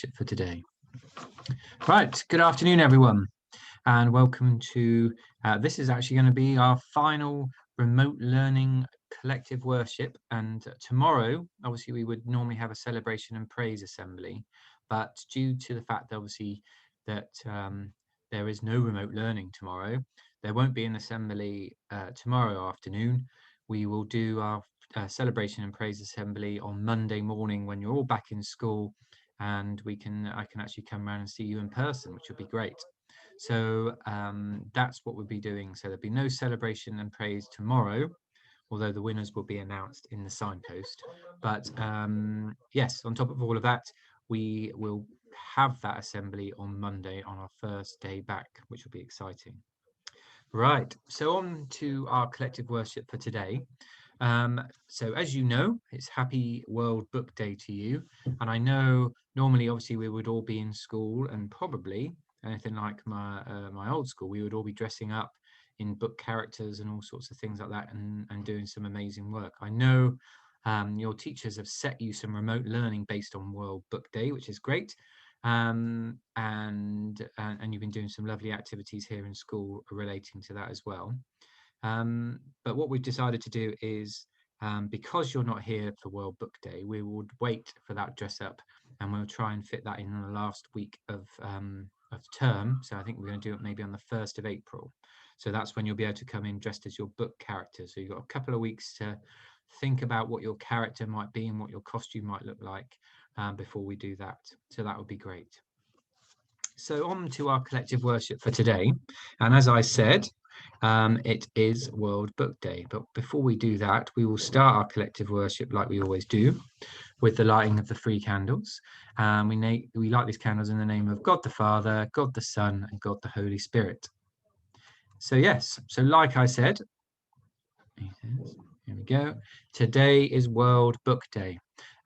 worship for today. Right, good afternoon, everyone, and welcome to this is actually going to be our final remote learning collective worship. And tomorrow, obviously, we would normally have a celebration and praise assembly, but due to the fact, obviously, that there is no remote learning tomorrow, there won't be an assembly tomorrow afternoon. We will do our celebration and praise assembly on Monday morning when you're all back in school, and I can actually come around and see you in person, which would be great. So that's what we'll be doing. So there'll be no celebration and praise tomorrow, although the winners will be announced in the signpost. But yes, on top of all of that, we will have that assembly on Monday on our first day back, which will be exciting. Right, so on to our collective worship for today. So as you know, it's Happy World Book Day to you. And I know normally, obviously, we would all be in school, and probably anything like my old school, we would all be dressing up in book characters and all sorts of things like that, and doing some amazing work. I know your teachers have set you some remote learning based on World Book Day, which is great. And you've been doing some lovely activities here in school relating to that as well. But what we've decided to do is, because you're not here for World Book Day, we would wait for that dress up, and we'll try and fit that in the last week of term. So I think we're going to do it maybe on the 1st of April. So that's when you'll be able to come in dressed as your book character. So you've got a couple of weeks to think about what your character might be and what your costume might look like before we do that. So that would be great. So on to our collective worship for today. And as I said, it is World Book Day. But before we do that, we will start our collective worship like we always do, with the lighting of the 3 candles. We light these candles in the name of God the Father, God the Son, and God the Holy Spirit. So yes, so like I said, here we go. Today is World Book Day.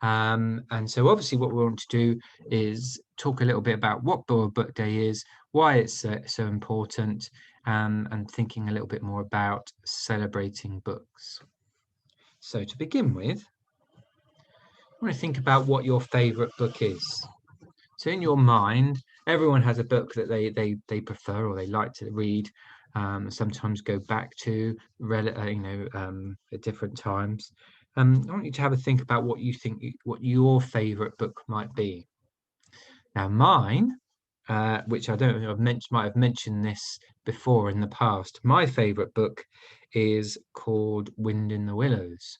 And so obviously what we want to do is talk a little bit about what World Book Day is, why it's so important, and thinking a little bit more about celebrating books. So to begin with, I want to think about what your favorite book is. So in your mind, everyone has a book that they prefer or they like to read, sometimes go back to, at different times. I want you to have a think about what you think what your favorite book might be. Now mine, which I don't know, might have mentioned this before in the past. My favorite book is called Wind in the Willows.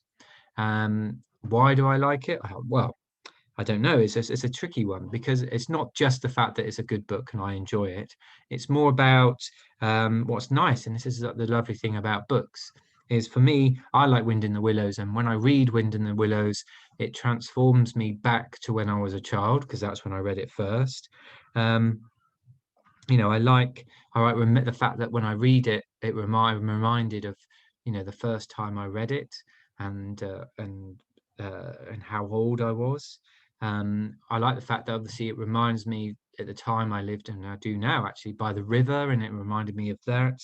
Why do I like it? Well, I don't know. It's a tricky one, because it's not just the fact that it's a good book and I enjoy it. It's more about what's nice. And this is the lovely thing about books is, for me, I like Wind in the Willows. And when I read Wind in the Willows, it transforms me back to when I was a child, because that's when I read it first. I like the fact that when I read it, I'm reminded of, the first time I read it, and how old I was. I like the fact that obviously it reminds me at the time I lived, and I do now actually, by the river, and it reminded me of that.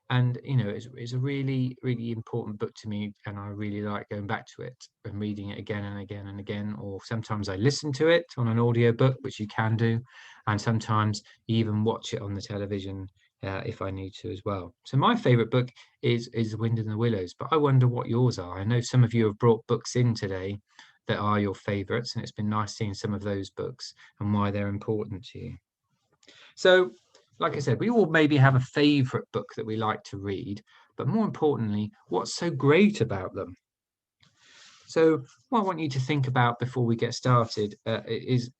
And it's a really, really important book to me, and I really like going back to it and reading it again and again and again. Or sometimes I listen to it on an audio book, which you can do, and sometimes even watch it on the television if I need to as well. So my favorite book is Wind in the Willows, but I wonder what yours are. I know some of you have brought books in today that are your favorites, and it's been nice seeing some of those books and why they're important to you. So, like I said, we all maybe have a favorite book that we like to read, but more importantly, what's so great about them? So what I want you to think about before we get started is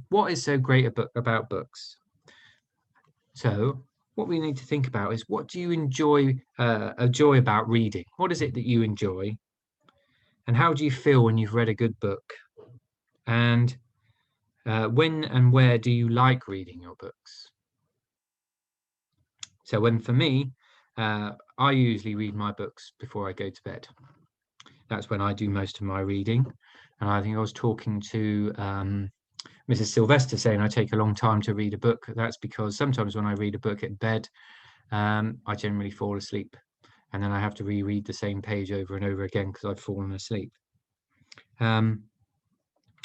what is so great about books? So what we need to think about is, what do you enjoy about reading? What is it that you enjoy? And how do you feel when you've read a good book? And when and where do you like reading your books? So for me, I usually read my books before I go to bed. That's when I do most of my reading. And I think I was talking to Mrs. Sylvester saying I take a long time to read a book. That's because sometimes when I read a book at bed, I generally fall asleep. And then I have to reread the same page over and over again because I've fallen asleep.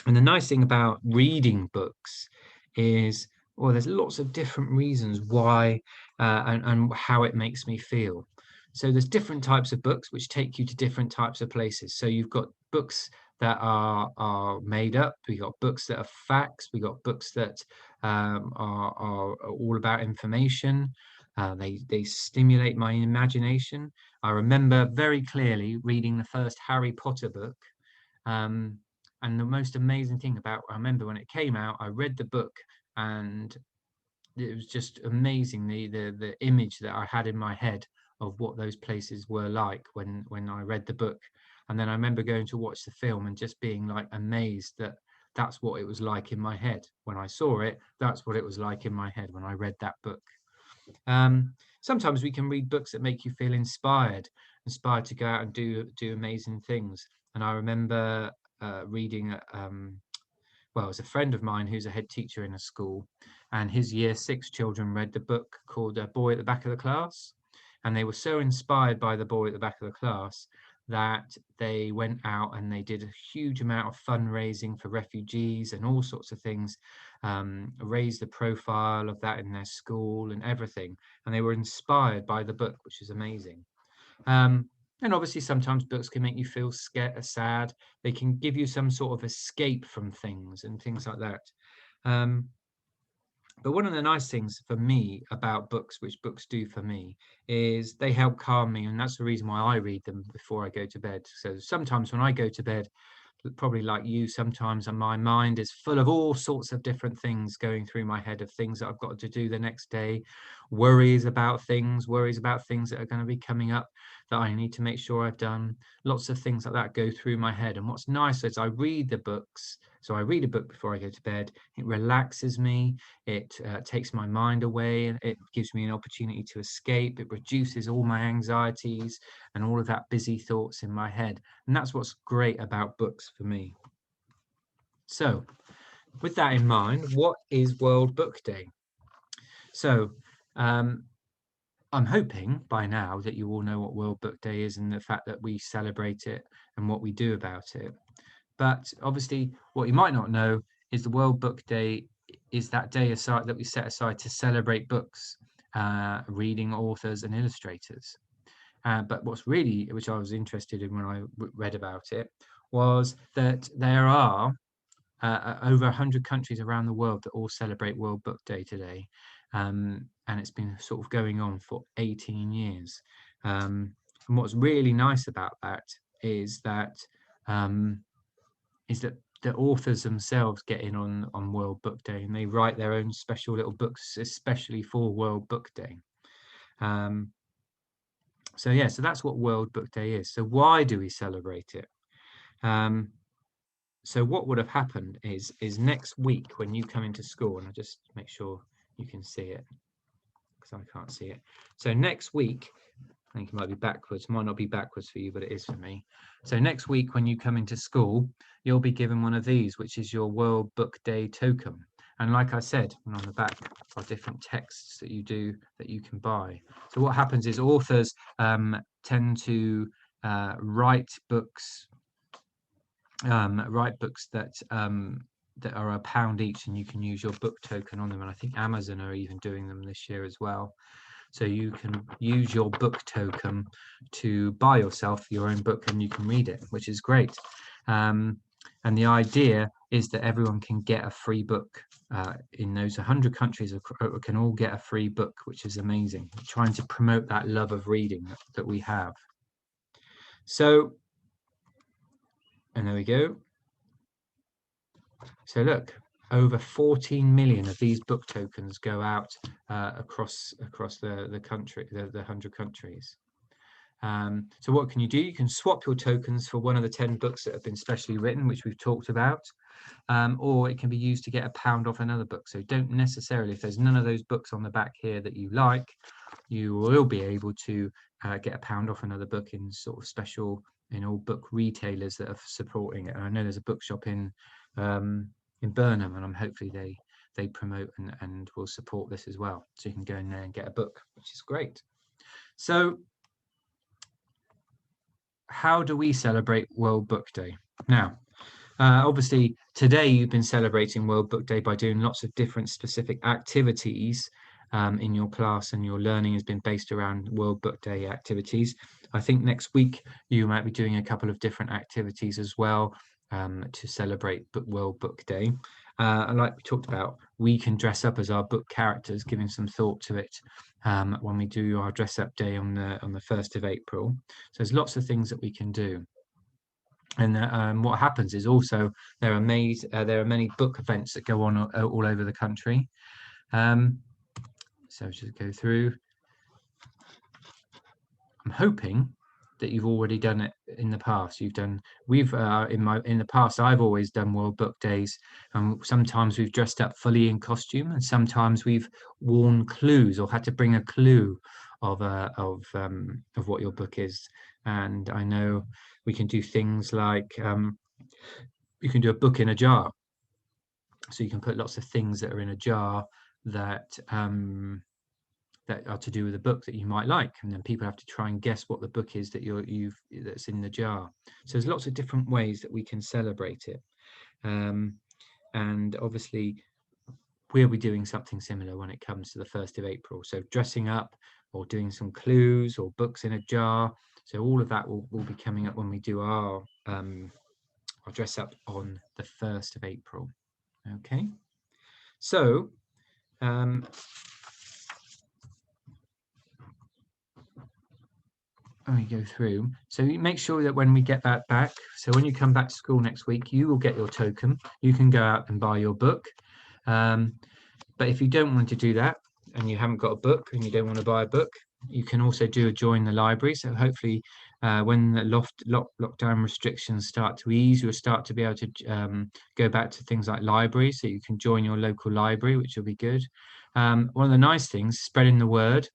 And the nice thing about reading books is, well, there's lots of different reasons why and how it makes me feel. So there's different types of books which take you to different types of places. So you've got books that are made up. We've got books that are facts. We've got books that are all about information. They stimulate my imagination. I remember very clearly reading the first Harry Potter book. And the most amazing thing about, I remember when it came out, I read the book and it was just amazing, the image that I had in my head of what those places were like when I read the book. And then I remember going to watch the film and just being like amazed that that's what it was like in my head when I saw it. That's what it was like in my head when I read that book. Sometimes we can read books that make you feel inspired to go out and do amazing things. And I remember reading well, it was a friend of mine who's a head teacher in a school, and his year 6 children read the book called A Boy at the Back of the Class. And they were so inspired by the boy at the back of the class that they went out and they did a huge amount of fundraising for refugees and all sorts of things, raised the profile of that in their school and everything. And they were inspired by the book, which is amazing. And obviously, sometimes books can make you feel scared, sad. They can give you some sort of escape from things and things like that. But one of the nice things for me about books, which books do for me, is they help calm me. And that's the reason why I read them before I go to bed. So sometimes when I go to bed, probably like you, sometimes my mind is full of all sorts of different things going through my head, of things that I've got to do the next day, worries about things that are going to be coming up that I need to make sure I've done. Lots of things like that go through my head. And what's nice is I read the books. So I read a book before I go to bed. It relaxes me. It takes my mind away. And it gives me an opportunity to escape. It reduces all my anxieties and all of that busy thoughts in my head. And that's what's great about books for me. So with that in mind, what is World Book Day? So I'm hoping by now that you all know what World Book Day is and the fact that we celebrate it and what we do about it. But obviously, what you might not know is the World Book Day is that day aside that we set aside to celebrate books, reading authors and illustrators. But what's really, which I was interested in when I read about it, was that there are over 100 countries around the world that all celebrate World Book Day today. And it's been sort of going on for 18 years. And what's really nice about that is that the authors themselves get in on World Book Day, and they write their own special little books, especially for World Book Day. So yeah, so that's what World Book Day is. So why do we celebrate it? So what would have happened is next week when you come into school, and I'll just make sure you can see it because I can't see it. So next week, I think it might be backwards, might not be backwards for you, but it is for me. So next week when you come into school, you'll be given one of these, which is your World Book Day token. And like I said, on the back are different texts that you can buy. So what happens is authors tend to write books that are £1 each, and you can use your book token on them. And I think Amazon are even doing them this year as well. So you can use your book token to buy yourself your own book and you can read it, which is great. And the idea is that everyone can get a free book. In those 100 countries can all get a free book, which is amazing. Trying to promote that love of reading that we have. So, and there we go. So look, over 14 million of these book tokens go out across the country, the 100 countries. So what can you do? You can swap your tokens for one of the 10 books that have been specially written, which we've talked about, or it can be used to get £1 off another book. So don't necessarily, if there's none of those books on the back here that you like, you will be able to get £1 off another book in sort of special, all book retailers that are supporting it. And I know there's a bookshop in Burnham, and hopefully they promote and will support this as well. So you can go in there and get a book, which is great. So how do we celebrate World Book Day? Now, Obviously, today you've been celebrating World Book Day by doing lots of different specific activities in your class, and your learning has been based around World Book Day activities. I think next week you might be doing a couple of different activities as well to celebrate World Book Day. And like we talked about, we can dress up as our book characters, giving some thought to it when we do our dress up day on the 1st of April. So there's lots of things that we can do. And what happens is also there are many book events that go on all over the country. So just go through. I'm hoping that you've already done it in the past. In the past I've always done World Book Days, and sometimes we've dressed up fully in costume, and sometimes we've worn clues or had to bring a clue of what your book is. And I know we can do things like you can do a book in a jar, so you can put lots of things that are in a jar that are to do with a book that you might like, and then people have to try and guess what the book is that that's in the jar. So there's lots of different ways that we can celebrate it, and obviously we'll be doing something similar when it comes to the 1st of April. So dressing up or doing some clues or books in a jar. So all of that will be coming up when we do our dress up on the 1st of April. Okay, so let me go through. So you make sure that when we get that back, so when you come back to school next week, you will get your token. You can go out and buy your book. But if you don't want to do that, and you haven't got a book and you don't want to buy a book, you can also do a join the library. So hopefully when the lockdown restrictions start to ease, you'll start to be able to go back to things like libraries, so you can join your local library, which will be good. One of the nice things, spreading the word.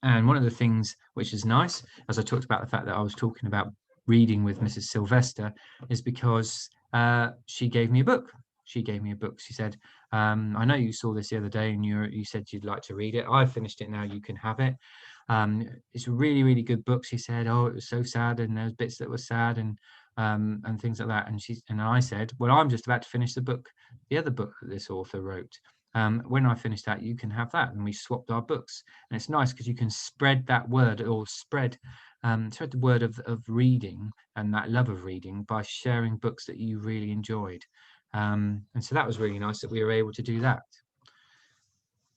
And one of the things which is nice, as I talked about the fact that I was talking about reading with Mrs. Sylvester, is because she gave me a book. She gave me a book. She said, I know you saw this the other day and you said you'd like to read it. I finished it now, you can have it. It's a really, really good book. She said, oh, it was so sad, and there's bits that were sad and things like that. And I said, well, I'm just about to finish the other book that this author wrote. When I finish that, you can have that. And we swapped our books. And it's nice because you can spread that word, or spread the word of reading and that love of reading by sharing books that you really enjoyed. And so that was really nice that we were able to do that.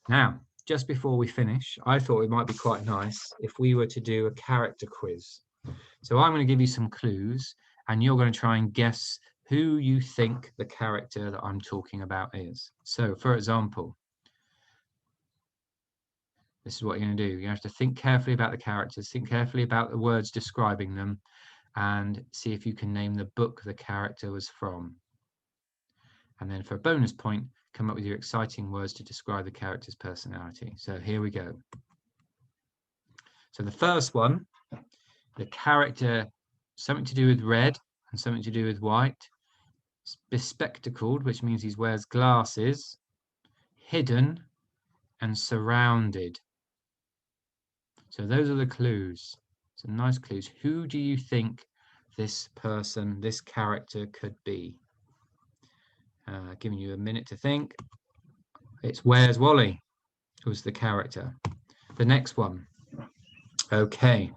Now, just before we finish, I thought it might be quite nice if we were to do a character quiz. So I'm going to give you some clues, and you're going to try and guess who you think the character that I'm talking about is. So, for example, this is what you're going to do. You have to think carefully about the characters, think carefully about the words describing them, and see if you can name the book the character was from. And then for a bonus point, come up with your exciting words to describe the character's personality. So here we go. So the first one, the character, something to do with red and something to do with white. Bespectacled, which means he wears glasses. Hidden and surrounded. So those are the clues. Some nice clues. Who do you think this person, this character could be? Giving you a minute to think. It's Where's Wally was the character. The next one. Okay,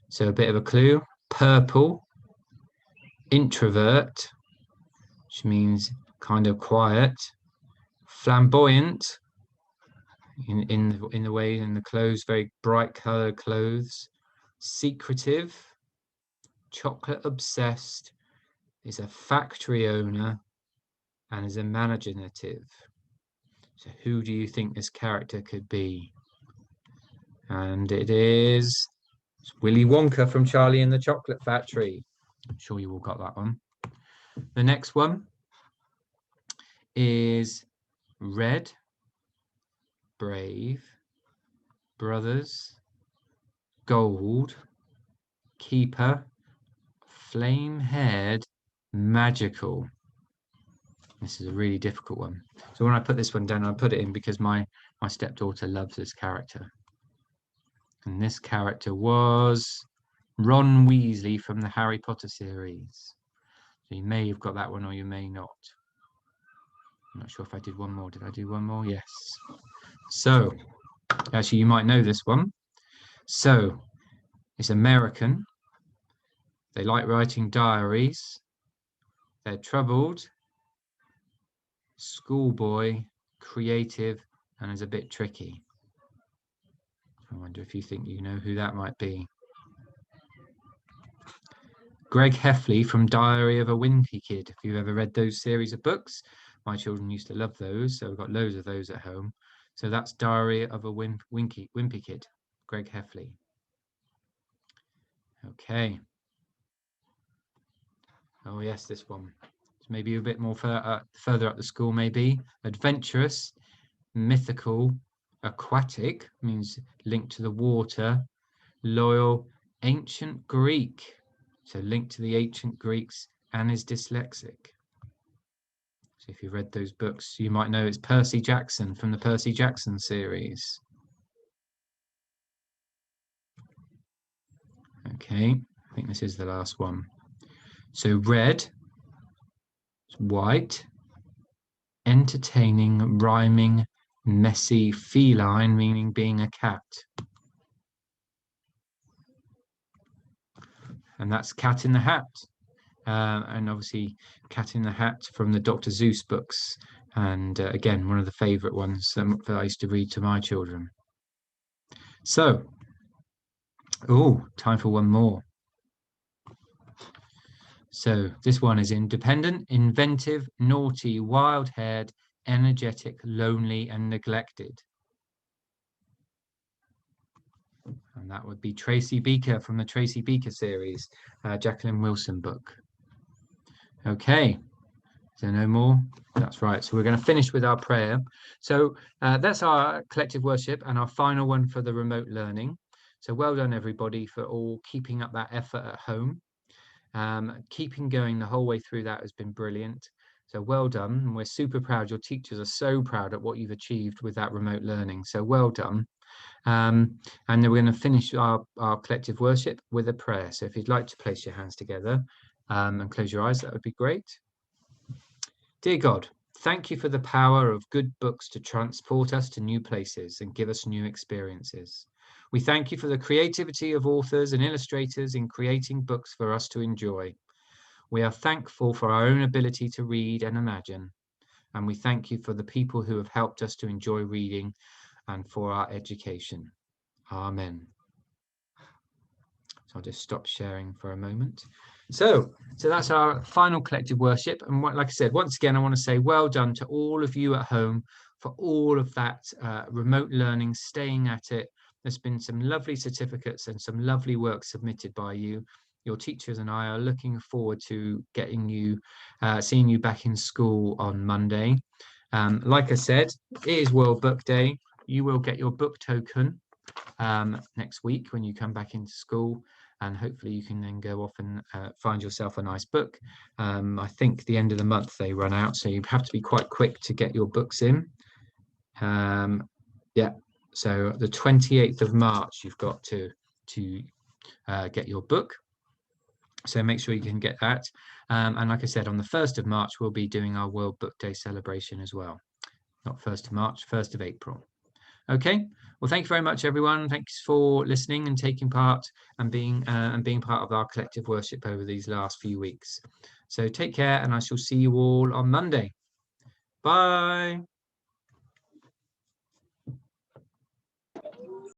so a bit of a clue. Purple, introvert, which means kind of quiet. Flamboyant, in the way, in the clothes, very bright colored clothes. Secretive, chocolate obsessed, is a factory owner, and is imaginative. So who do you think this character could be? And it is Willy Wonka from Charlie and the Chocolate Factory. I'm sure you all got that one. The next one is red, brave, brothers, gold, keeper, flame-haired, magical. This is a really difficult one. So when I put this one down, I put it in because my stepdaughter loves this character. And this character was Ron Weasley from the Harry Potter series. So you may have got that one or you may not. I'm not sure if I did one more. Did I do one more? Yes. So actually you might know this one. So it's American. They like writing diaries. They're troubled, schoolboy, creative, and is a bit tricky. I wonder if you think you know who that might be. Greg Heffley from Diary of a Wimpy Kid. If you've ever read those series of books, my children used to love those, so we've got loads of those at home. So that's Diary of a Wimpy Kid, Greg Heffley. Okay. Oh yes, this one. It's maybe a bit more further up the school, maybe. Adventurous, mythical, aquatic, means linked to the water, loyal, ancient Greek, so linked to the ancient Greeks, and is dyslexic. So if you've read those books, you might know it's Percy Jackson from the Percy Jackson series. Okay, I think this is the last one. So red, white, entertaining, rhyming, messy, feline, meaning being a cat. And that's Cat in the Hat. And obviously Cat in the Hat from the Dr. Seuss books. And again, one of the favorite ones that I used to read to my children. So, time for one more. So this one is independent, inventive, naughty, wild-haired, energetic, lonely, and neglected. And that would be Tracy Beaker from the Tracy Beaker series, Jacqueline Wilson book. Okay, so no more? That's right. So we're going to finish with our prayer. So that's our collective worship and our final one for the remote learning. So well done, everybody, for all keeping up that effort at home. Keeping going the whole way through that has been brilliant. So well done. And we're super proud. Your teachers are so proud at what you've achieved with that remote learning. So well done. And then we're going to finish our collective worship with a prayer. So if you'd like to place your hands together and close your eyes, that would be great. Dear God, thank you for the power of good books to transport us to new places and give us new experiences. We thank you for the creativity of authors and illustrators in creating books for us to enjoy. We are thankful for our own ability to read and imagine, and we thank you for the people who have helped us to enjoy reading and for our education. Amen. So I'll just stop sharing for a moment. So that's our final collective worship. And like I said, once again, I want to say well done to all of you at home for all of that remote learning, staying at it. There's been some lovely certificates and some lovely work submitted by you. Your teachers and I are looking forward to getting you, seeing you back in school on Monday. Like I said, it is World Book Day. You will get your book token next week when you come back into school. And hopefully you can then go off and find yourself a nice book. I think the end of the month they run out, so you have to be quite quick to get your books in. Yeah, so the 28th of March you've got to get your book. So make sure you can get that. And like I said, on the 1st of March, we'll be doing our World Book Day celebration as well. Not 1st of March, 1st of April. Okay, well, thank you very much, everyone. Thanks for listening and taking part and being part of our collective worship over these last few weeks. So take care, and I shall see you all on Monday. Bye.